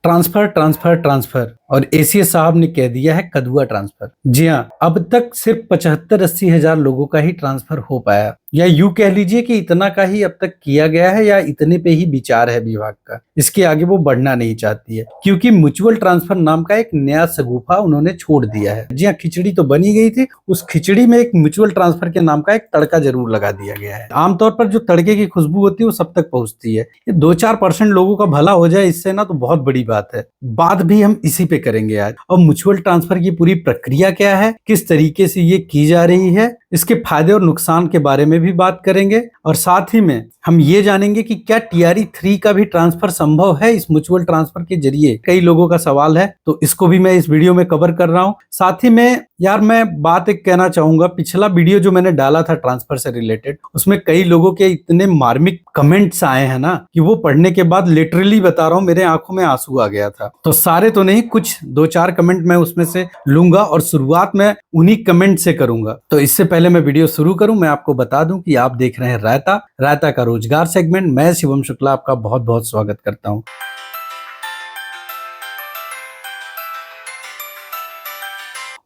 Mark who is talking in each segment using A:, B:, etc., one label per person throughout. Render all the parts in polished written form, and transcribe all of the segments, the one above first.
A: Transfer transfer transfer और ACS साहब ने कह दिया है कदुआ ट्रांसफर। जी हाँ, अब तक सिर्फ 75-80 हजार लोगों का ही ट्रांसफर हो पाया, या यूं कह लीजिए कि इतना का ही अब तक किया गया है, या इतने पे ही विचार है विभाग का। इसके आगे वो बढ़ना नहीं चाहती है, क्योंकि म्यूचुअल ट्रांसफर नाम का एक नया शगुफा उन्होंने छोड़ दिया है। जी हाँ, खिचड़ी तो बनी गई थी, उस खिचड़ी में एक म्यूचुअल ट्रांसफर के नाम का एक तड़का जरूर लगा दिया गया है। आमतौर पर जो तड़के की खुशबू होती है वो सब तक पहुंचती है। ये 2-4% लोगों का भला हो जाए इससे ना तो बहुत बड़ी बात है। बात भी हम इसी पे करेंगे आज। और म्यूचुअल ट्रांसफर की पूरी प्रक्रिया क्या है, किस तरीके से ये की जा रही है, इसके फायदे और नुकसान के बारे में भी बात करेंगे। और साथ ही में हम ये जानेंगे कि क्या टीआरई 3 का भी ट्रांसफर संभव है इस म्यूचुअल ट्रांसफर के जरिए। कई लोगों का सवाल है, तो इसको भी मैं इस वीडियो में कवर कर रहा हूं। साथ ही में यार मैं बात एक कहना चाहूंगा, पिछला वीडियो जो मैंने डाला था ट्रांसफर से रिलेटेड, उसमें कई लोगों के इतने मार्मिक कमेंट्स आए हैं ना कि वो पढ़ने के बाद लिटरली बता रहा हूं मेरे आंखों में आंसू आ गया था। तो सारे तो नहीं, कुछ 2-4 कमेंट मैं उसमें से लूंगा और शुरुआत में उन्हीं कमेंट से करूंगा। तो इससे पहले मैं वीडियो शुरू करूं, मैं आपको बता दूं कि आप देख रहे हैं रायता का रोजगार सेगमेंट। मैं शिवम शुक्ला आपका बहुत बहुत स्वागत करता हूं।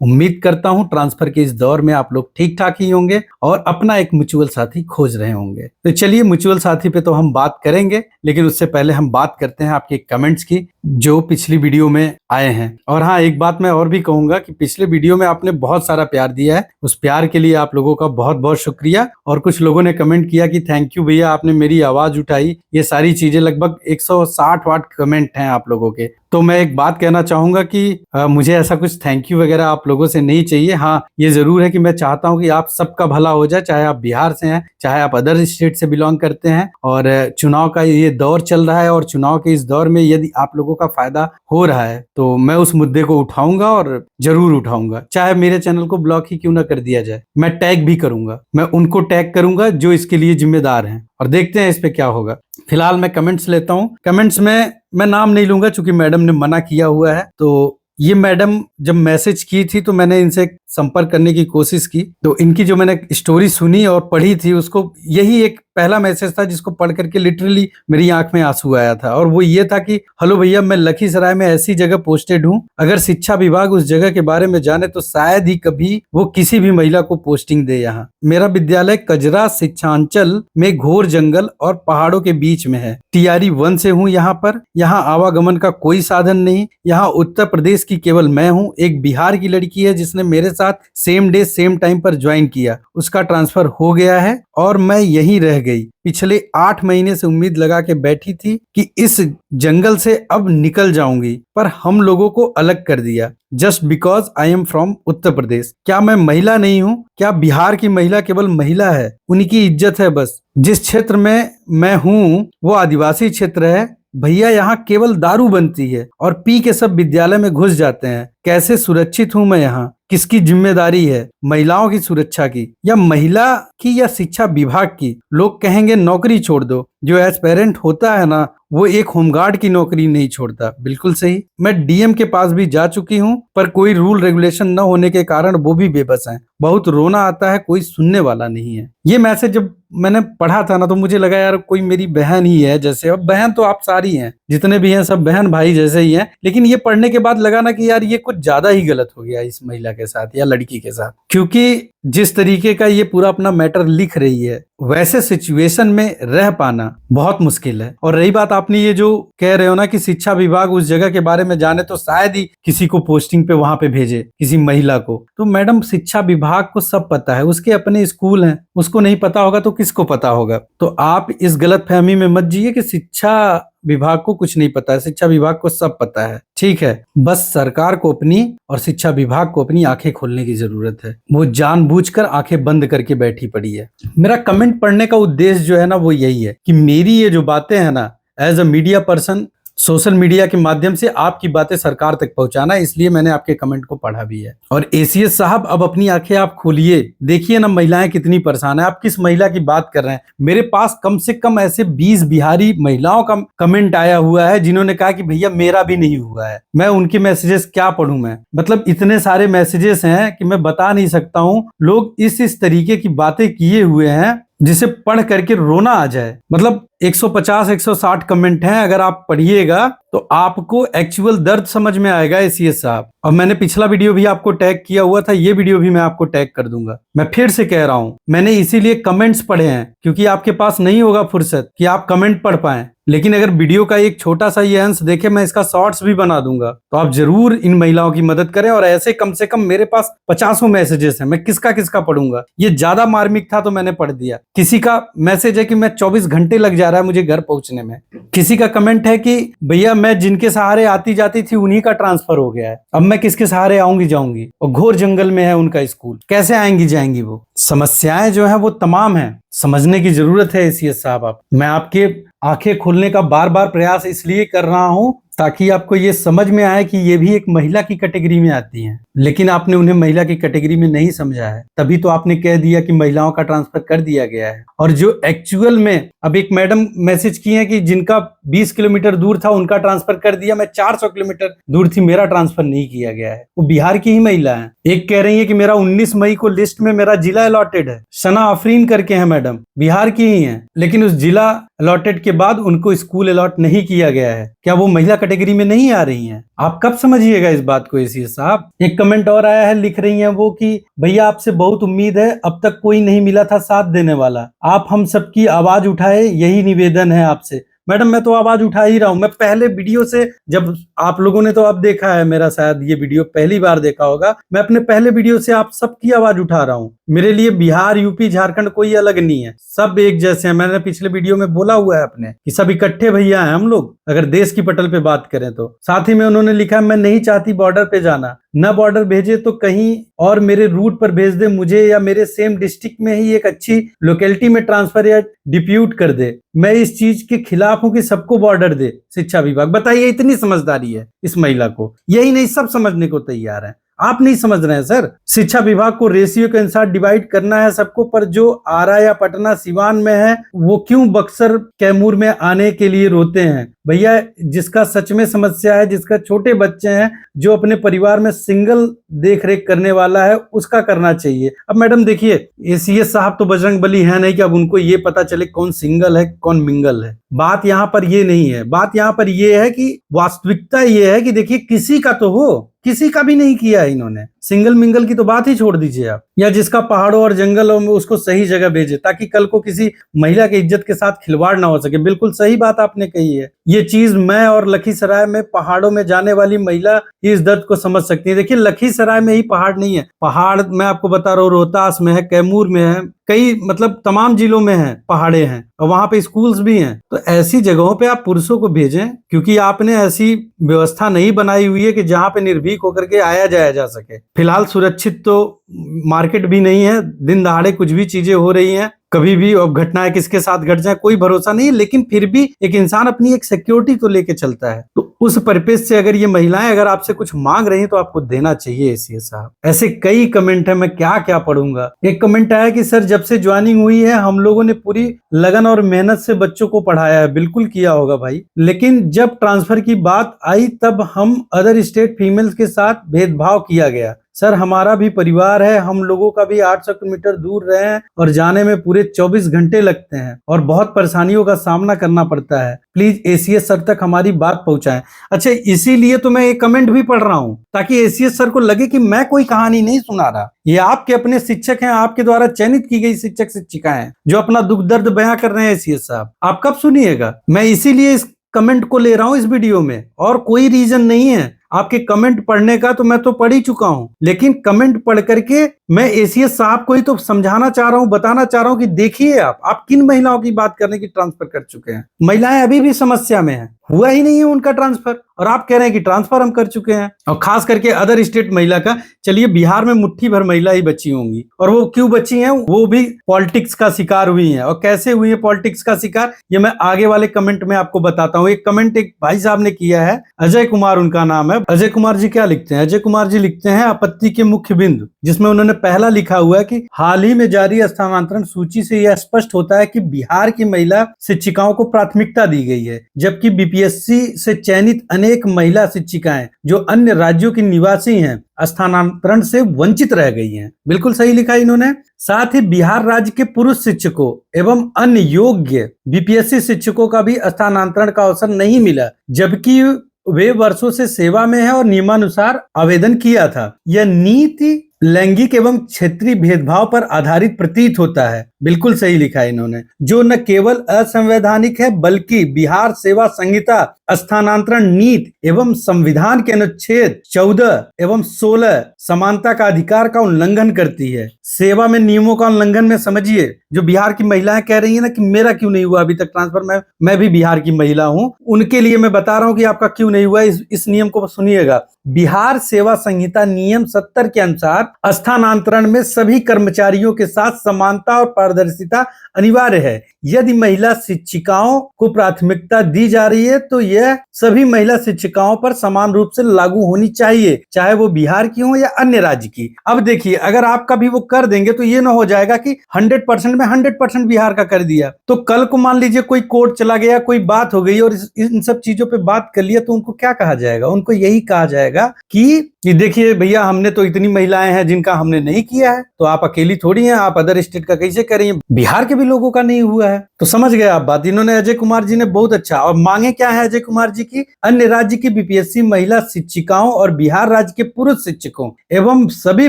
A: उम्मीद करता हूं ट्रांसफर के इस दौर में आप लोग ठीक ठाक ही होंगे और अपना एक म्यूचुअल साथी खोज रहे होंगे। तो चलिए, म्यूचुअल साथी पे तो हम बात करेंगे, लेकिन उससे पहले हम बात करते हैं आपके कमेंट्स की जो पिछली वीडियो में आए हैं। और हाँ, एक बात मैं और भी कहूंगा कि पिछले वीडियो में आपने बहुत सारा प्यार दिया है, उस प्यार के लिए आप लोगों का बहुत बहुत शुक्रिया। और कुछ लोगों ने कमेंट किया कि थैंक यू भैया, आपने मेरी आवाज उठाई। ये सारी चीजें, लगभग 160 वाट कमेंट हैं आप लोगों के। तो मैं एक बात कहना चाहूंगा कि मुझे ऐसा कुछ थैंक यू वगैरह आप लोगों से नहीं चाहिए। हाँ, ये जरूर है कि मैं चाहता हूं कि आप सबका भला हो जाए, चाहे आप बिहार से हैं, चाहे आप अदर स्टेट से बिलोंग करते हैं। और चुनाव का ये दौर चल रहा है, और चुनाव के इस दौर में यदि आप लोगों का फायदा हो रहा है तो मैं उस मुद्दे को उठाऊंगा, और जरूर उठाऊंगा। चाहे मेरे चैनल को ब्लॉक ही क्यों ना कर दिया जाए, मैं टैग भी करूंगा। मैं उनको टैग करूंगा जो इसके लिए जिम्मेदार हैं, और देखते हैं इस पे क्या होगा। फिलहाल मैं कमेंट्स लेता हूं। कमेंट्स में मैं नाम नहीं लूंगा चूंकि मैडम ने मना किया हुआ है। तो ये मैडम जब मैसेज की थी तो मैंने इनसे संपर्क करने की कोशिश की, तो इनकी जो मैंने स्टोरी सुनी और पढ़ी थी, उसको यही एक पहला मैसेज था जिसको पढ़ करके लिटरली मेरी आंख में आंसू आया था। और वो ये था कि हेलो भैया, मैं लखीसराय में ऐसी जगह पोस्टेड हूँ, अगर शिक्षा विभाग उस जगह के बारे में जाने तो शायद ही कभी वो किसी भी महिला को पोस्टिंग दे। यहाँ मेरा विद्यालय कजरा शिक्षांचल में घोर जंगल और पहाड़ों के बीच में है। टीआरई 1 से हूँ यहाँ पर। यहाँ आवागमन का कोई साधन नहीं। यहाँ उत्तर प्रदेश की केवल मैं हूँ। एक बिहार की लड़की है जिसने मेरे साथ सेम डे सेम टाइम पर ज्वाइन किया, उसका ट्रांसफर हो गया है और मैं यहीं रह गई। पिछले 8 महीने से उम्मीद लगा के बैठी थी कि इस जंगल से अब निकल जाऊंगी, पर हम लोगों को अलग कर दिया just because I am from Uttar Pradesh. क्या मैं महिला नहीं हूँ? क्या बिहार की महिला केवल महिला है? उनकी इज्जत है बस। जिस क्षेत्र में मैं हूँ वो आदिवासी क्षेत्र है भैया। यहाँ केवल दारू बनती है और पी के सब विद्यालय में घुस जाते हैं। कैसे सुरक्षित हूँ मैं यहाँ? किसकी जिम्मेदारी है? महिलाओं की सुरक्षा की, या महिला की, या शिक्षा विभाग की? लोग कहेंगे नौकरी छोड़ दो। जो एस्पिरेंट होता है ना, वो एक होमगार्ड की नौकरी नहीं छोड़ता। बिल्कुल सही। मैं डीएम के पास भी जा चुकी हूँ, पर कोई रूल रेगुलेशन न होने के कारण वो भी बेबस हैं। बहुत रोना आता है, कोई सुनने वाला नहीं है। ये मैसेज जब मैंने पढ़ा था ना, तो मुझे लगा यार कोई मेरी बहन ही है जैसे। अब बहन तो आप सारी हैं, जितने भी हैं सब बहन भाई जैसे ही हैं। लेकिन ये पढ़ने के बाद लगा ना कि यार ये कुछ ज्यादा ही गलत हो गया इस महिला के साथ या लड़की के साथ, क्योंकि जिस तरीके का ये पूरा अपना मैटर लिख रही है, वैसे सिचुएशन में रह पाना बहुत मुश्किल है। और रही बात, आपने ये जो कह रहे हो ना कि शिक्षा विभाग उस जगह के बारे में जाने तो शायद ही किसी को पोस्टिंग पे वहां पे भेजे, किसी महिला को। तो मैडम, शिक्षा विभाग को सब पता है, उसके अपने स्कूल हैं। उसको नहीं पता होगा तो किसको पता होगा? तो आप इस गलत फहमी में मत जिए कि शिक्षा विभाग को कुछ नहीं पता है। शिक्षा विभाग को सब पता है, ठीक है। बस सरकार को अपनी और शिक्षा विभाग को अपनी आंखें खोलने की जरूरत है। वो जानबूझकर आंखें बंद करके बैठी पड़ी है। मेरा कमेंट पढ़ने का उद्देश्य जो है ना, वो यही है कि मेरी ये जो बातें हैं ना, as a media person, social media के माध्यम से आपकी बातें सरकार तक पहुंचाना, इसलिए मैंने आपके कमेंट को पढ़ा भी है। और एसीएस साहब, अब अपनी आंखें आप खोलिए, देखिए ना महिलाएं कितनी परेशान है। आप किस महिला की बात कर रहे हैं? मेरे पास कम से कम ऐसे 20 बिहारी महिलाओं का कमेंट आया हुआ है जिन्होंने कहा कि भैया मेरा भी नहीं हुआ है। मैं उनके मैसेजेस क्या पढ़ूं? मैं मतलब इतने सारे मैसेजेस हैं कि मैं बता नहीं सकता हूं। लोग इस तरीके की बातें किए हुए हैं जिसे पढ़ करके रोना आ जाए। मतलब 150 160 कमेंट हैं, अगर आप पढ़िएगा तो आपको एक्चुअल दर्द समझ में आएगा एसीएस साहब। और मैंने पिछला वीडियो भी आपको टैग किया हुआ था, ये वीडियो भी मैं आपको टैग कर दूंगा। मैं फिर से कह रहा हूं, मैंने इसीलिए कमेंट्स पढ़े हैं क्योंकि आपके पास नहीं होगा फुर्सत कि आप कमेंट पढ़ पाएं, लेकिन अगर वीडियो का एक छोटा सा ये अंश देखे, मैं इसका शॉर्ट्स भी बना दूंगा, तो आप जरूर इन महिलाओं की मदद करें। और ऐसे कम से कम मेरे पास 50 मैसेजेस हैं, मैं किसका किसका पढ़ूंगा। ये ज्यादा मार्मिक था तो मैंने पढ़ दिया। किसी का मैसेज है कि मैं 24 घंटे लग जा रहा है मुझे घर पहुंचने में। किसी का कमेंट है कि भैया मैं जिनके सहारे आती जाती थी उन्हीं का ट्रांसफर हो गया है, अब मैं किसके सहारे आऊंगी जाऊंगी, और घोर जंगल में है उनका स्कूल, कैसे आएंगी जाएंगी वो। समस्याएं जो है वो तमाम है, समझने की जरूरत है एसीएस साहब। आप, मैं आपके आंखें खोलने का बार बार प्रयास इसलिए कर रहा हूं ताकि आपको ये समझ में आए कि ये भी एक महिला की कैटेगरी में आती हैं, लेकिन आपने उन्हें महिला की कैटेगरी में नहीं समझा है, तभी तो आपने कह दिया कि महिलाओं का ट्रांसफर कर दिया गया है। और जो एक्चुअल में, अब एक मैडम मैसेज की है कि जिनका 20 किलोमीटर दूर था उनका ट्रांसफर कर दिया, मैं 400 किलोमीटर दूर थी मेरा ट्रांसफर नहीं किया गया है। वो बिहार की ही महिला है। एक कह रही है कि मेरा 19 मई को लिस्ट में मेरा जिला अलॉटेड है, सना आफरीन करके है मैडम, बिहार की ही है, लेकिन उस जिला अलॉटेड के बाद उनको स्कूल अलॉट नहीं किया गया है। क्या वो महिला कैटेगरी में नहीं आ रही हैं? आप कब समझिएगा इस बात को एसीएस साहब। एक कमेंट और आया है, लिख रही हैं वो कि भैया आपसे बहुत उम्मीद है, अब तक कोई नहीं मिला था साथ देने वाला, आप हम सबकी आवाज उठाए, यही निवेदन है आपसे। मैडम मैं तो आवाज उठा ही रहा हूं। मैं पहले वीडियो से, जब आप लोगों ने तो अब देखा है मेरा, शायद ये वीडियो पहली बार देखा होगा, मैं अपने पहले वीडियो से आप सबकी आवाज उठा रहा हूं। मेरे लिए बिहार यूपी झारखंड कोई अलग नहीं है, सब एक जैसे हैं। मैंने पिछले वीडियो में बोला हुआ है अपने कि सब इकट्ठे भैया हैं हम लोग, अगर देश की पटल पे बात करें तो। साथ ही में उन्होंने लिखा मैं नहीं चाहती बॉर्डर पे जाना, न बॉर्डर भेजे तो कहीं और मेरे रूट पर भेज दे मुझे, या मेरे सेम डिस्ट्रिक्ट में ही एक अच्छी लोकेलिटी में ट्रांसफर या डिप्यूट कर दे। मैं इस चीज के खिलाफ हूं कि सबको बॉर्डर दे शिक्षा विभाग। बताइए, इतनी समझदारी है इस महिला को। यही नहीं, सब समझने को तैयार है, आप नहीं समझ रहे हैं सर। शिक्षा विभाग को रेशियो के अनुसार डिवाइड करना है सबको, पर जो आरा या पटना सिवान में है वो क्यों बक्सर कैमूर में आने के लिए रोते हैं। भैया जिसका सच में समस्या है, जिसका छोटे बच्चे हैं, जो अपने परिवार में सिंगल देख रेख करने वाला है, उसका करना चाहिए। अब मैडम देखिए, एसीएस साहब तो बजरंगबली है नहीं कि अब उनको ये पता चले कौन सिंगल है कौन मिंगल है। बात यहाँ पर ये नहीं है, बात यहाँ पर ये है कि वास्तविकता ये है कि देखिए किसी का तो हो, किसी का भी नहीं किया है इन्होंने। सिंगल मिंगल की तो बात ही छोड़ दीजिए आप। या जिसका पहाड़ों और जंगलों में, उसको सही जगह भेजे ताकि कल को किसी महिला की इज्जत के साथ खिलवाड़ ना हो सके। बिल्कुल सही बात आपने कही है। ये चीज मैं और लखीसराय में पहाड़ों में जाने वाली महिला इस दर्द को समझ सकती है। देखिए लखीसराय में ही पहाड़ नहीं है, पहाड़ मैं आपको बता रहा हूँ रोहतास में है, कैमूर में है, कई मतलब तमाम जिलों में है, पहाड़े हैं, और वहां पे स्कूल्स भी हैं। तो ऐसी जगहों पे आप पुरुषों को भेजें, क्योंकि आपने ऐसी व्यवस्था नहीं बनाई हुई है कि जहां पे निर्भीक होकर के आया जाया जा सके। फिलहाल सुरक्षित तो मार्केट भी नहीं है, दिन दहाड़े कुछ भी चीजें हो रही हैं, कभी भी अब घटनाएं किसके साथ घट जाए कोई भरोसा नहीं है, लेकिन फिर भी एक इंसान अपनी एक सिक्योरिटी तो लेके चलता है। तो उस पर्पज से अगर ये महिलाएं अगर आपसे कुछ मांग रही हैं तो आपको देना चाहिए एसीएस साहब। ऐसे कई कमेंट है, मैं क्या क्या पढ़ूंगा। एक कमेंट आया कि सर जब से ज्वाइनिंग हुई है हम लोगों ने पूरी लगन और मेहनत से बच्चों को पढ़ाया है। बिल्कुल किया होगा भाई, लेकिन जब ट्रांसफर की बात आई तब हम अदर स्टेट फीमेल्स के साथ भेदभाव किया गया। सर हमारा भी परिवार है, हम लोगों का भी 800 किलोमीटर दूर रहे हैं और जाने में पूरे 24 घंटे लगते हैं और बहुत परेशानियों का सामना करना पड़ता है। प्लीज एसीएस सर तक हमारी बात पहुंचाएं। अच्छा, इसीलिए तो मैं एक कमेंट भी पढ़ रहा हूं ताकि एसीएस सर को लगे कि मैं कोई कहानी नहीं सुना रहा, ये आपके अपने शिक्षक हैं, आपके द्वारा चयनित की गई शिक्षक शिक्षिकाएं हैं जो अपना दुख दर्द बयां कर रहे हैं। एसीएस साहब आप कब सुनिएगा। मैं इसीलिए इस कमेंट को ले रहा हूं इस वीडियो में, और कोई रीजन नहीं है आपके कमेंट पढ़ने का। तो मैं तो पढ़ ही चुका हूं, लेकिन कमेंट पढ़ करके मैं एसीएस साहब को ही तो समझाना चाह रहा हूं, बताना चाह रहा हूं कि देखिए आप किन महिलाओं की बात करने की ट्रांसफर कर चुके हैं। महिलाएं अभी भी समस्या में हैं, हुआ ही नहीं है उनका ट्रांसफर, और आप कह रहे हैं कि ट्रांसफर हम कर चुके हैं। और खास करके अदर स्टेट महिला का, चलिए बिहार में मुट्ठी भर महिला ही बची होंगी, और वो क्यों बची हैं, वो भी पॉलिटिक्स का शिकार हुई हैं। और कैसे हुई है पॉलिटिक्स का शिकार, ये मैं आगे वाले कमेंट में आपको बताता हूँ। एक कमेंट एक भाई साहब ने किया है, अजय कुमार उनका नाम है। अजय कुमार जी क्या लिखते हैं, अजय कुमार जी लिखते हैं आपत्ति के मुख्य बिंदु, जिसमें उन्होंने पहला लिखा हुआ है कि हाल ही में जारी स्थानांतरण सूची से यह स्पष्ट होता है कि बिहार की महिला शिक्षिकाओं को प्राथमिकता दी गई है, जबकि बीपीएससी से चयनित अनेक महिला शिक्षिकाएं जो अन्य राज्यों की निवासी हैं स्थानांतरण से वंचित रह गई हैं। बिल्कुल सही लिखा इन्होंने। साथ ही बिहार राज्य के पुरुष शिक्षकों एवं अन्य योग्य बीपीएससी शिक्षकों का भी स्थानांतरण का अवसर नहीं मिला, जबकि वे वर्षों से सेवा में है और नियमानुसार आवेदन किया था। यह नीति लैंगिक एवं क्षेत्रीय भेदभाव पर आधारित प्रतीत होता है। बिल्कुल सही लिखा है इन्होंने। जो न केवल असंवैधानिक है बल्कि बिहार सेवा संहिता, स्थानांतरण नीति एवं संविधान के अनुच्छेद 14 एवं 16 समानता का अधिकार का उल्लंघन करती है। सेवा में नियमों का उल्लंघन में समझिए, जो बिहार की महिलाएं कह रही है ना कि मेरा क्यों नहीं हुआ अभी तक ट्रांसफर, मैं भी बिहार की महिला हूं, उनके लिए मैं बता रहा हूं कि आपका क्यों नहीं हुआ। इस नियम को सुनिएगा। बिहार सेवा संहिता नियम 70 के अनुसार स्थानांतरण में सभी कर्मचारियों के साथ समानता और पारदर्शिता अनिवार्य है। यदि महिला शिक्षिकाओं को प्राथमिकता दी जा रही है तो यह सभी महिला शिक्षिकाओं पर समान रूप से लागू होनी चाहिए, चाहे वो बिहार की हो या अन्य राज्य की। अब देखिए, अगर आपका भी वो कर देंगे तो ये ना हो जाएगा कि 100% में 100% बिहार का कर दिया, तो कल को मान लीजिए कोई कोर्ट चला गया, कोई बात हो गई और इन सब चीजों पे बात कर लिया, तो उनको क्या कहा जाएगा? उनको यही कहा जाएगा कि देखिए भैया, हमने तो इतनी महिलाएं हैं जिनका हमने नहीं किया है, तो आप अकेली थोड़ी हैं, आप अदर स्टेट का कैसे करेंगे? बिहार के भी लोगों का नहीं हुआ है। तो समझ गए आप बात। इन्होंने, अजय कुमार जी ने बहुत अच्छा। और मांगे क्या है अजय कुमार जी की? अन्य राज्य की बीपीएससी महिला शिक्षिकाओं और बिहार राज्य के पुरुष शिक्षकों एवं सभी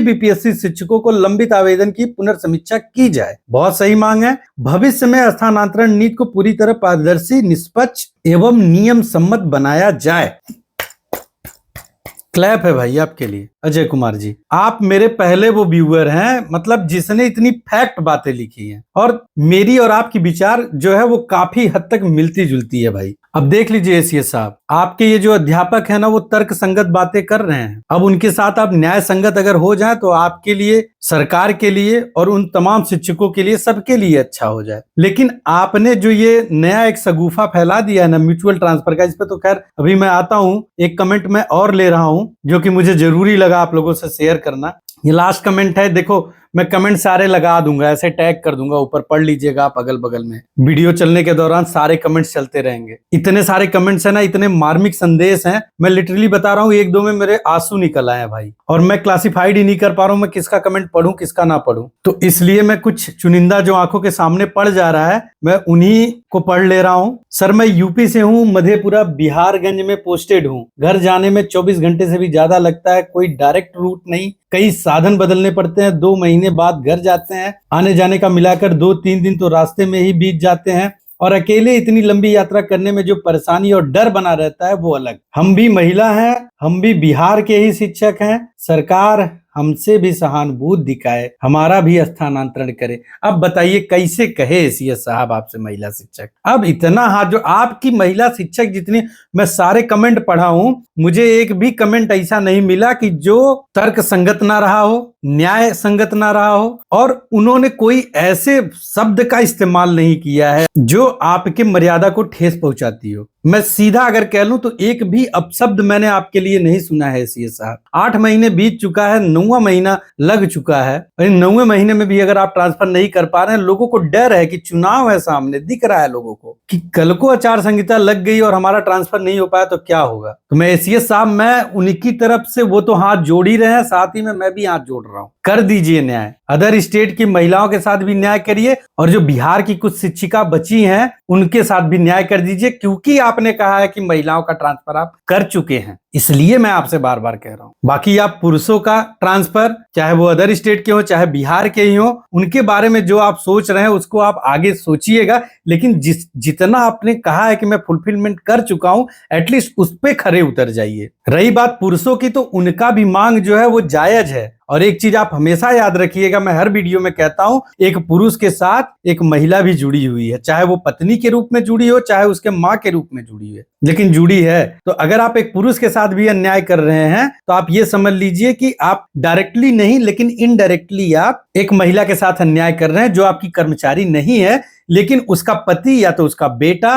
A: बीपीएससी शिक्षकों को लंबित आवेदन की पुनर्समीक्षा की जाए। बहुत सही मांग है। भविष्य में स्थानांतरण नीति को पूरी तरह पारदर्शी, निष्पक्ष एवं नियम सम्मत बनाया जाए। क्लैप है भाई आपके लिए अजय कुमार जी। आप मेरे पहले वो व्यूअर हैं, मतलब जिसने इतनी फैक्ट बातें लिखी हैं, और मेरी और आपकी विचार जो है वो काफी हद तक मिलती जुलती है भाई। अब देख लीजिए एसीएस साहब, आपके ये जो अध्यापक है ना, वो तर्क संगत बातें कर रहे हैं। अब उनके साथ आप न्याय संगत अगर हो जाए तो आपके लिए, सरकार के लिए और उन तमाम शिक्षकों के लिए, सबके लिए अच्छा हो जाए। लेकिन आपने जो ये नया एक सगुफा फैला दिया है ना म्यूचुअल ट्रांसफर का, इस पे तो खैर अभी मैं आता हूं। एक कमेंट मैं और ले रहा हूं जो कि मुझे जरूरी लगा आप लोगों से शेयर करना। ये लास्ट कमेंट है। देखो, मैं कमेंट सारे लगा दूंगा, ऐसे टैग कर दूंगा ऊपर, पढ़ लीजिएगा आप अगल बगल में। वीडियो चलने के दौरान सारे कमेंट्स चलते रहेंगे। इतने सारे कमेंट्स है ना, इतने मार्मिक संदेश हैं, मैं लिटरली बता रहा हूँ, एक दो में मेरे आंसू निकल आए हैं भाई। और मैं क्लासिफाइड ही नहीं कर पा रहा हूँ मैं किसका कमेंट पढ़ूं किसका ना पढ़ूं। तो इसलिए मैं कुछ चुनिंदा जो आंखों के सामने पड़ जा रहा है, मैं उन्हीं को पढ़ ले रहा हूँ। सर, मैं यूपी से हूँ, मधेपुरा बिहारगंज में पोस्टेड हूँ। घर जाने में 24 घंटे से भी ज्यादा लगता है। कोई डायरेक्ट रूट नहीं, कई साधन बदलने पड़ते हैं। 2 महीने बाद घर जाते हैं। आने जाने का मिलाकर 2-3 दिन तो रास्ते में ही बीत जाते हैं। और अकेले इतनी लंबी यात्रा करने में जो परेशानी और डर बना रहता है वो अलग। हम भी महिला हैं, हम भी बिहार के ही शिक्षक हैं। सरकार हमसे भी सहानुभूति दिखाए, हमारा भी स्थानांतरण करे। अब बताइए कैसे कहे एसीएस साहब आपसे महिला शिक्षक? अब इतना हाथ जो आपकी महिला शिक्षक जितनी, मैं सारे कमेंट पढ़ा हूं, मुझे एक भी कमेंट ऐसा नहीं मिला कि जो तर्क संगत ना रहा हो, न्याय संगत ना रहा हो, और उन्होंने कोई ऐसे शब्द का इस्तेमाल नहीं किया है जो आपके मर्यादा को ठेस पहुंचाती हो। मैं सीधा अगर कह लूं तो एक भी अपशब्द मैंने आपके लिए नहीं सुना है एसीएस साहब। 8 महीने बीत चुका है, 9वां महीना लग चुका है, और 9वें महीने में भी अगर आप ट्रांसफर नहीं कर पा रहे हैं, लोगों को डर है कि चुनाव है सामने, दिख रहा है लोगों को कि कल को आचार संहिता लग गई और हमारा ट्रांसफर नहीं हो पाया तो क्या होगा। तो मैं एसीएस साहब, मैं उनकी तरफ से, वो तो हाथ जोड़ ही रहे हैं, साथ ही में मैं भी हाथ जोड़ रहा हूं, कर दीजिए न्याय। अदर स्टेट की महिलाओं के साथ भी न्याय करिए, और जो बिहार की कुछ शिक्षिका बची हैं उनके साथ भी न्याय कर दीजिए, क्योंकि आपने कहा है कि महिलाओं का ट्रांसफर आप कर चुके हैं, इसलिए मैं आपसे बार बार कह रहा हूं। बाकी आप पुरुषों का ट्रांसफर, चाहे वो अदर स्टेट के हो चाहे बिहार के ही हो, उनके बारे में जो आप सोच रहे हैं उसको आप आगे सोचिएगा, लेकिन जितना आपने कहा है कि मैं फुलफिलमेंट कर चुका हूं, एटलीस्ट उस पे खरे उतर जाइए। रही बात पुरुषों की, तो उनका भी मांग जो है वो जायज है। और एक चीज आप हमेशा याद रखिएगा, मैं हर वीडियो में कहता हूं, एक पुरुष के साथ एक महिला भी जुड़ी हुई है, चाहे वो पत्नी के रूप में जुड़ी हो चाहे उसके माँ के रूप में जुड़ी है, लेकिन जुड़ी है। तो अगर आप एक पुरुष के साथ भी अन्याय कर रहे हैं तो आप ये समझ लीजिए कि आप डायरेक्टली नहीं लेकिन इनडायरेक्टली आप एक महिला के साथ अन्याय कर रहे हैं जो आपकी कर्मचारी नहीं है, लेकिन उसका पति या तो उसका बेटा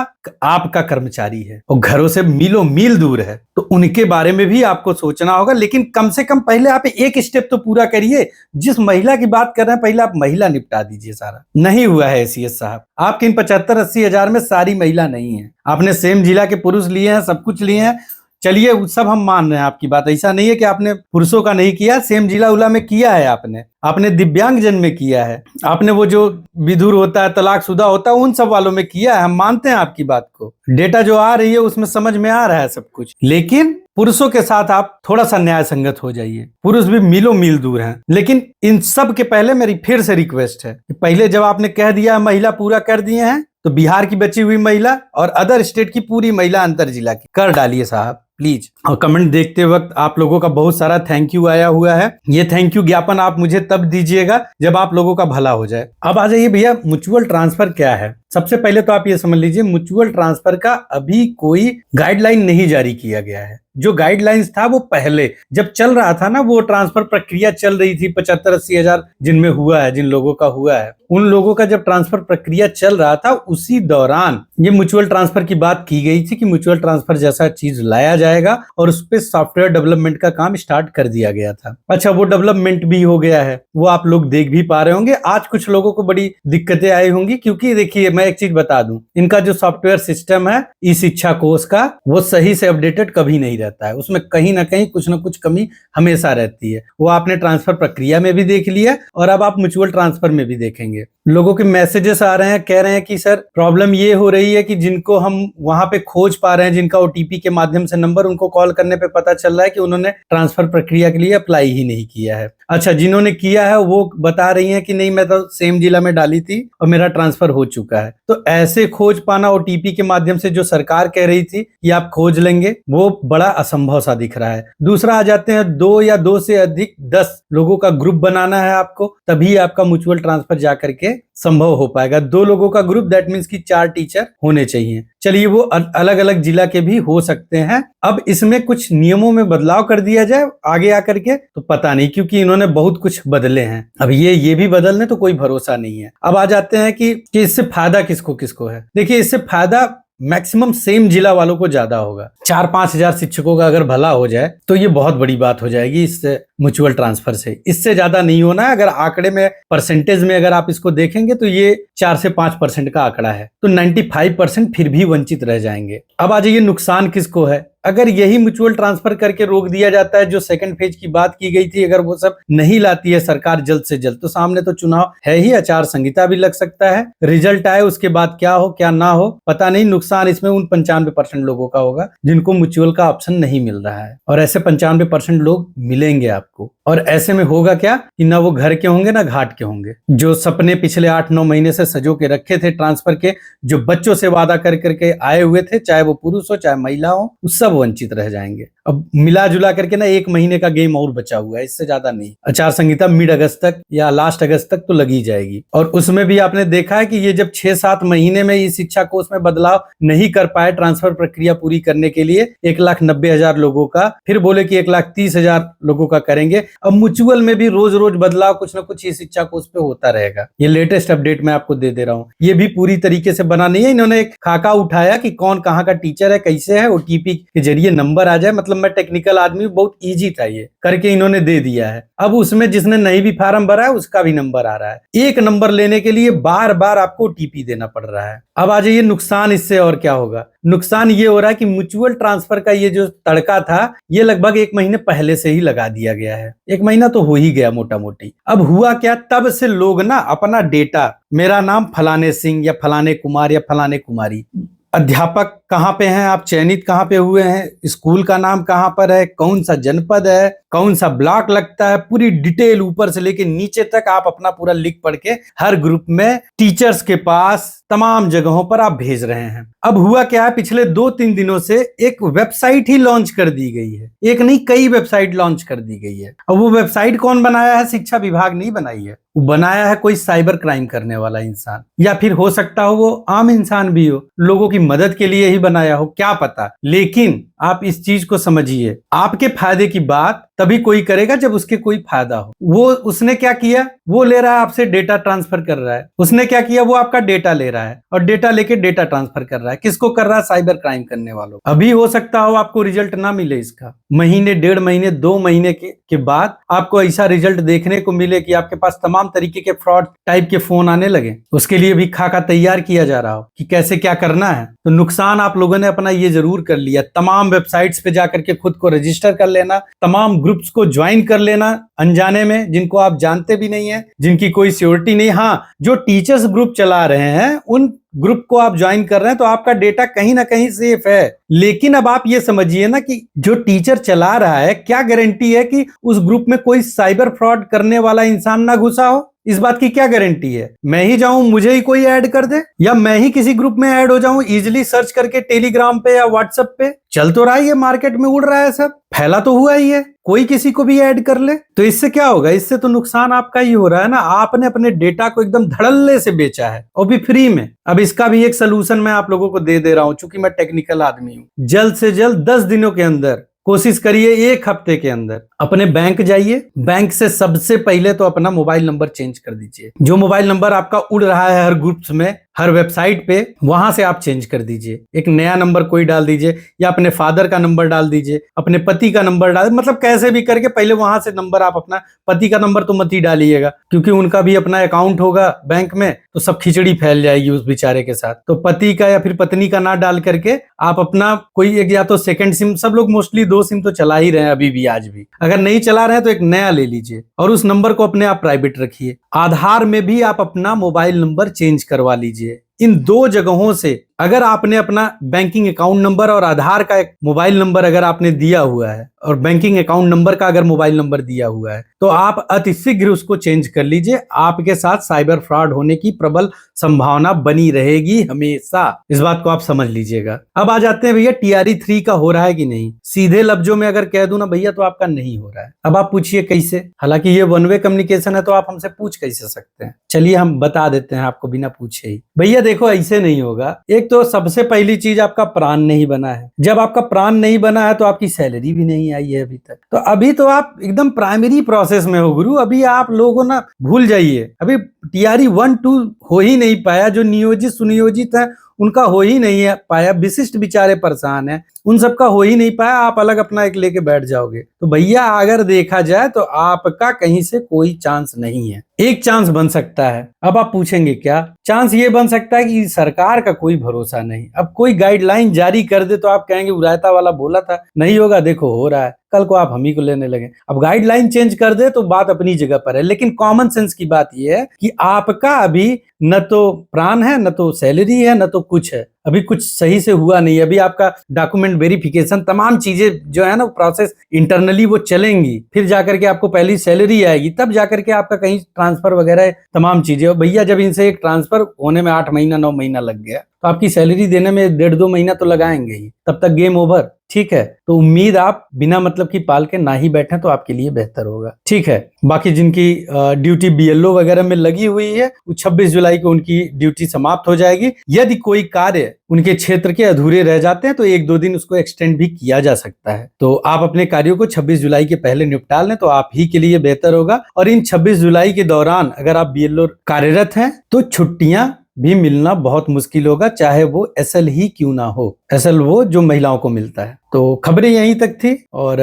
A: आपका कर्मचारी है और घरों से मीलों मील दूर है, तो उनके बारे में भी आपको सोचना होगा। लेकिन कम से कम पहले आप एक स्टेप तो पूरा करिए। जिस महिला की बात कर रहे हैं पहले आप महिला निपटा दीजिए। सारा नहीं हुआ है एसीएस साहब, आपके इन 75-80 हजार में सारी महिला नहीं है। आपने सेम जिला के पुरुष लिए हैं, सब कुछ लिए हैं, चलिए सब हम मान रहे हैं आपकी बात। ऐसा नहीं है कि आपने पुरुषों का नहीं किया, सेम जिला उला में किया है आपने दिव्यांग जन में किया है, आपने वो जो विधुर होता है, तलाकशुदा होता है, उन सब वालों में किया है। हम मानते हैं आपकी बात को, डेटा जो आ रही है उसमें समझ में आ रहा है सब कुछ। लेकिन पुरुषों के साथ आप थोड़ा सा न्याय संगत हो जाइए। पुरुष भी मीलों मील दूर हैं। लेकिन इन सब के पहले मेरी फिर से रिक्वेस्ट है कि पहले जब आपने कह दिया महिला पूरा कर दिए हैं, तो बिहार की बची हुई महिला और अदर स्टेट की पूरी महिला अंतर जिला की कर डालिए साहब प्लीज। और कमेंट देखते वक्त आप लोगों का बहुत सारा थैंक यू आया हुआ है। ये थैंक यू ज्ञापन आप मुझे तब दीजिएगा जब आप लोगों का भला हो जाए। अब आ जाइए भैया, म्यूचुअल ट्रांसफर क्या है। सबसे पहले तो आप ये समझ लीजिए, म्यूचुअल ट्रांसफर का अभी कोई गाइडलाइन नहीं जारी किया गया है। जो गाइडलाइंस था वो पहले जब चल रहा था ना, वो ट्रांसफर प्रक्रिया चल रही थी, 75-80 हजार जिनमें हुआ है, जिन लोगों का हुआ है, उन लोगों का जब ट्रांसफर प्रक्रिया चल रहा था, उसी दौरान ये म्यूचुअल ट्रांसफर की बात की गई थी कि म्यूचुअल ट्रांसफर जैसा चीज लाया जाएगा और उस पर सॉफ्टवेयर डेवलपमेंट का काम स्टार्ट कर दिया गया था। अच्छा, वो डेवलपमेंट भी हो गया है, वो आप लोग देख भी पा रहे होंगे। आज कुछ लोगों को बड़ी दिक्कतें आई होंगी, क्योंकि देखिए मैं एक चीज बता दूं, इनका जो सॉफ्टवेयर सिस्टम है ई शिक्षा कोष का, वो सही से अपडेटेड कभी नहीं रहता है। उसमें कहीं ना कहीं कुछ ना कुछ कमी हमेशा रहती है। वो आपने ट्रांसफर प्रक्रिया में भी देख लिया और अब आप म्यूचुअल ट्रांसफर में भी देखेंगे। लोगों के मैसेजेस आ रहे हैं, कह रहे हैं कि सर प्रॉब्लम ये हो रही है कि जिनको हम वहां पे खोज पा रहे हैं, जिनका ओटीपी के माध्यम से नंबर, उनको कॉल करने पे पता चल रहा है कि उन्होंने ट्रांसफर प्रक्रिया के लिए अप्लाई ही नहीं किया है। अच्छा, जिन्होंने किया है वो बता रही हैं कि नहीं, मैं तो सेम जिला में डाली थी और मेरा ट्रांसफर हो चुका है। तो ऐसे खोज पाना ओटीपी के माध्यम से, जो सरकार कह रही थी कि आप खोज लेंगे, वो बड़ा असंभव सा दिख रहा है। दूसरा आ जाते हैं, 2 या 2 से अधिक 10 लोगों का ग्रुप बनाना है आपको, तभी आपका म्यूचुअल ट्रांसफर जाकर के संभव हो पाएगा। 2 लोगों का ग्रुप, दैट मीन्स कि 4 टीचर होने चाहिए। चलिए, वो अलग अलग जिला के भी हो सकते हैं। अब इसमें कुछ नियमों में बदलाव कर दिया जाए आगे आकर के, तो पता नहीं, क्योंकि इन्होंने बहुत कुछ बदले हैं। अब ये भी बदलने तो कोई भरोसा नहीं है। अब आ जाते हैं कि इससे फायदा किसको किसको है। देखिए, इससे फायदा मैक्सिमम सेम जिला वालों को ज्यादा होगा। 4-5 हजार शिक्षकों का अगर भला हो जाए तो ये बहुत बड़ी बात हो जाएगी इससे, म्यूचुअल ट्रांसफर से। इससे ज्यादा नहीं होना है। अगर आंकड़े में, परसेंटेज में अगर आप इसको देखेंगे तो ये 4 से 5% का आंकड़ा है, तो 95% फिर भी वंचित रह जाएंगे। अब आ जाइए, नुकसान किसको है। अगर यही म्यूचुअल ट्रांसफर करके रोक दिया जाता है, जो सेकंड फेज की बात की गई थी, अगर वो सब नहीं लाती है सरकार जल्द से जल्द, तो सामने तो चुनाव है ही, आचार संहिता भी लग सकता है। रिजल्ट आए उसके बाद क्या हो क्या ना हो पता नहीं। नुकसान इसमें उन 95% लोगों का होगा जिनको म्यूचुअल का ऑप्शन नहीं मिल रहा है, और ऐसे 95% लोग मिलेंगे आपको। और ऐसे में होगा क्या कि ना वो घर के होंगे ना घाट के होंगे। जो सपने पिछले 8-9 महीने से सजो के रखे थे ट्रांसफर के, जो बच्चों से वादा कर करके आए हुए थे, चाहे वो पुरुष हो चाहे महिला हो, उस सब वंचित रह जाएंगे। अब मिला जुला करके ना 1 महीने का गेम और बचा हुआ है, इससे ज्यादा नहीं। आचार संहिता मिड अगस्त तक या लास्ट अगस्त तक तो लगी जाएगी। और उसमें भी आपने देखा है कि ये जब 6-7 महीने में इस शिक्षा कोष में बदलाव नहीं कर पाए ट्रांसफर प्रक्रिया पूरी करने के लिए, 1,90,000 लोगों का, फिर बोले कि 1,30,000 लोगों का करेंगे। अब म्यूचुअल में भी रोज रोज बदलाव कुछ ना कुछ इस शिक्षा कोष पे होता रहेगा। ये लेटेस्ट अपडेट मैं आपको दे रहा हूँ। ये भी पूरी तरीके से बना नहीं है। इन्होंने एक खाका उठाया कि कौन कहाँ का टीचर है, कैसे है, ओटीपी के जरिए नंबर आ जाए। मतलब मैं टेक्निकल आदमी, बहुत इजी था, ये करके इन्होंने दे दिया है। अब उसमें जिसने नहीं भी फार्म भरा है उसका भी नंबर आ रहा है। एक नंबर लेने के लिए बार बार आपको ओटीपी देना पड़ रहा है। अब आ जाइए नुकसान इससे और क्या होगा। नुकसान ये हो रहा है कि म्यूचुअल ट्रांसफर का ये जो तड़का था, ये लगभग 1 महीने पहले से ही लगा दिया गया है। 1 महीना तो हो ही गया मोटा मोटी। अब हुआ क्या, तब से लोग ना अपना डेटा, मेरा नाम फलाने सिंह या फलाने कुमार या फलाने कुमारी, अध्यापक कहाँ पे हैं आप, चयनित कहाँ पे हुए हैं, स्कूल का नाम कहाँ पर है, कौन सा जनपद है, कौन सा ब्लॉक लगता है, पूरी डिटेल ऊपर से लेके नीचे तक आप अपना पूरा लिख पढ़ के हर ग्रुप में टीचर्स के पास तमाम जगहों पर आप भेज रहे हैं। अब हुआ क्या है, पिछले 2-3 दिनों से एक वेबसाइट ही लॉन्च कर दी गई है। एक नहीं, कई वेबसाइट लॉन्च कर दी गई है। अब वो वेबसाइट कौन बनाया है? शिक्षा विभाग नहीं बनाई है, वो बनाया है कोई साइबर क्राइम करने वाला इंसान, या फिर हो सकता हो वो आम इंसान भी हो, लोगों की मदद के लिए ही बनाया हो, क्या पता। लेकिन आप इस चीज को समझिए, आपके फायदे की बात तभी कोई करेगा जब उसके कोई फायदा हो। वो उसने क्या किया, वो ले रहा है आपसे डेटा ट्रांसफर कर रहा है। उसने क्या किया, वो आपका डेटा ले रहा है और डेटा लेके डेटा ट्रांसफर कर रहा है। किसको कर रहा है? साइबर क्राइम करने वालों। अभी हो सकता हो आपको रिजल्ट ना मिले इसका, महीने, 1.5 महीने, 2 महीने के बाद आपको ऐसा रिजल्ट देखने को मिले कि आपके पास तमाम तरीके के फ्रॉड टाइप के फोन आने लगे। उसके लिए भी खाका तैयार किया जा रहा हो कि कैसे क्या करना है। तो नुकसान आप लोगों ने अपना ये जरूर कर लिया, तमाम वेबसाइट्स पे जाकर के खुद को रजिस्टर कर लेना, तमाम ग्रुप्स को ज्वाइन कर लेना अनजाने में, जिनको आप जानते भी नहीं है, जिनकी कोई सिक्योरिटी नहीं। हाँ, जो टीचर्स ग्रुप चला रहे हैं उन ग्रुप को आप ज्वाइन कर रहे हैं तो आपका डेटा कहीं ना कहीं सेफ है। लेकिन अब आप ये समझिए ना कि जो टीचर चला रहा है, क्या गारंटी है कि उस ग्रुप में कोई साइबर फ्रॉड करने वाला इंसान ना घुसा हो? इस बात की क्या गारंटी है? मैं ही जाऊं, मुझे ही कोई ऐड कर दे, या मैं ही किसी ग्रुप में ऐड हो जाऊं इजीली सर्च करके टेलीग्राम पे या व्हाट्सएप पे। चल तो रहा है, ये मार्केट में उड़ रहा है, सब फैला तो हुआ ही है, कोई किसी को भी ऐड कर ले। तो इससे क्या होगा? इससे तो नुकसान आपका ही हो रहा है ना। आपने अपने डेटा को एकदम धड़ल्ले से बेचा है और भी फ्री में। अब इसका भी एक सलूशन मैं आप लोगों को दे रहा हूं, चूंकि मैं टेक्निकल आदमी हूं। जल्द से जल्द 10 दिनों के अंदर कोशिश करिए, 1 हफ्ते के अंदर अपने बैंक जाइए। बैंक से सबसे पहले तो अपना मोबाइल नंबर चेंज कर दीजिए। जो मोबाइल नंबर आपका उड़ रहा है हर ग्रुप्स में, हर वेबसाइट पे, वहां से आप चेंज कर दीजिए। एक नया नंबर कोई डाल दीजिए, या अपने फादर का नंबर डाल दीजिए, अपने पति का नंबर डाल, मतलब कैसे भी करके पहले वहां से नंबर आप अपना, पति का नंबर तो मत ही डालिएगा क्योंकि उनका भी अपना अकाउंट होगा बैंक में, तो सब खिचड़ी फैल जाएगी उस बेचारे के साथ। तो पति का या फिर पत्नी का ना डाल करके आप अपना कोई एक, या तो सेकंड सिम, सब लोग मोस्टली 2 सिम तो चला ही रहे हैं अभी भी, आज भी। अगर नहीं चला रहे हैं तो एक नया ले लीजिए और उस नंबर को अपने आप प्राइवेट रखिए। आधार में भी आप अपना मोबाइल नंबर चेंज करवा लीजिए। इन 2 जगहों से अगर आपने अपना बैंकिंग अकाउंट नंबर और आधार का एक मोबाइल नंबर अगर आपने दिया हुआ है, और बैंकिंग अकाउंट नंबर का अगर मोबाइल नंबर दिया हुआ है, तो आप अतिशीघ्र उसको चेंज कर लीजिए। आपके साथ साइबर फ्रॉड होने की प्रबल संभावना बनी रहेगी हमेशा। इस बात को आप समझ लीजिएगा। अब आ जाते हैं भैया, TRE 3 का हो रहा है कि नहीं। सीधे लफ्जों में अगर कह दूं ना भैया, तो आपका नहीं हो रहा है। अब आप पूछिए कैसे? हालांकि ये वन वे कम्युनिकेशन है, तो आप हमसे पूछ कैसे सकते हैं? चलिए हम बता देते हैं आपको बिना पूछे ही। भैया देखो, ऐसे नहीं होगा। एक तो सबसे पहली चीज, आपका प्राण नहीं बना है। जब आपका प्राण नहीं बना है तो आपकी सैलरी भी नहीं आई है अभी तक। तो अभी तो आप एकदम प्राइमरी प्रोसेस में हो गुरु। अभी आप लोगों ना भूल जाइए, अभी TRE 1-2 हो ही नहीं पाया। जो नियोजित सुनियोजित है उनका हो ही नहीं है पाया। विशिष्ट बेचारे परेशान है, उन सबका हो ही नहीं पाया। आप अलग अपना एक लेके बैठ जाओगे। तो भैया अगर देखा जाए तो आपका कहीं से कोई चांस नहीं है। एक चांस बन सकता है। अब आप पूछेंगे क्या चांस? ये बन सकता है कि सरकार का कोई भरोसा नहीं। अब कोई गाइडलाइन जारी कर दे तो आप कहेंगे उरायता वाला बोला था नहीं होगा, देखो हो रहा है। कल को आप हम ही को लेने लगे। अब गाइडलाइन चेंज कर दे तो बात अपनी जगह पर है, लेकिन कॉमन सेंस की बात यह है कि आपका अभी न तो प्राण है, न तो सैलरी है, न तो कुछ है। अभी कुछ सही से हुआ नहीं। अभी आपका डॉक्यूमेंट वेरिफिकेशन, तमाम चीजें जो है ना प्रोसेस इंटरनली वो चलेंगी, फिर जाकर के आपको पहली सैलरी आएगी, तब जाकर के आपका कहीं ट्रांसफर वगैरह तमाम चीजें। भैया जब इनसे एक ट्रांसफर होने में 8 महीना 9 महीना लग गया, तो आपकी सैलरी देने में 1.5-2 महीना तो लगाएंगे ही, तब तक गेम ओवर। ठीक है, तो उम्मीद आप बिना मतलब की पाल के ना ही बैठे तो आपके लिए बेहतर होगा। ठीक है, बाकी जिनकी ड्यूटी BLO वगैरह में लगी हुई है, वो 26 जुलाई को उनकी ड्यूटी समाप्त हो जाएगी। यदि कोई कार्य उनके क्षेत्र के अधूरे रह जाते हैं तो 1-2 दिन उसको एक्सटेंड भी किया जा सकता है। तो आप अपने कार्यों को 26 जुलाई के पहले निपटा लें तो आप ही के लिए बेहतर होगा। और इन 26 जुलाई के दौरान अगर आप BLO कार्यरत हैं तो छुट्टियां भी मिलना बहुत मुश्किल होगा, चाहे वो SL ही क्यों ना हो। SL वो जो महिलाओं को मिलता है। तो खबरें यहीं तक थी और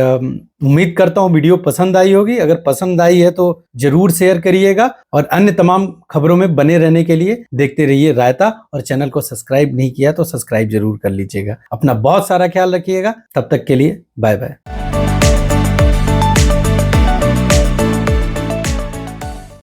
A: उम्मीद करता हूँ वीडियो पसंद आई होगी। अगर पसंद आई है तो जरूर शेयर करिएगा और अन्य तमाम खबरों में बने रहने के लिए देखते रहिए रायता। और चैनल को सब्सक्राइब नहीं किया तो सब्सक्राइब जरूर कर लीजिएगा। अपना बहुत सारा ख्याल रखिएगा। तब तक के लिए बाय बाय।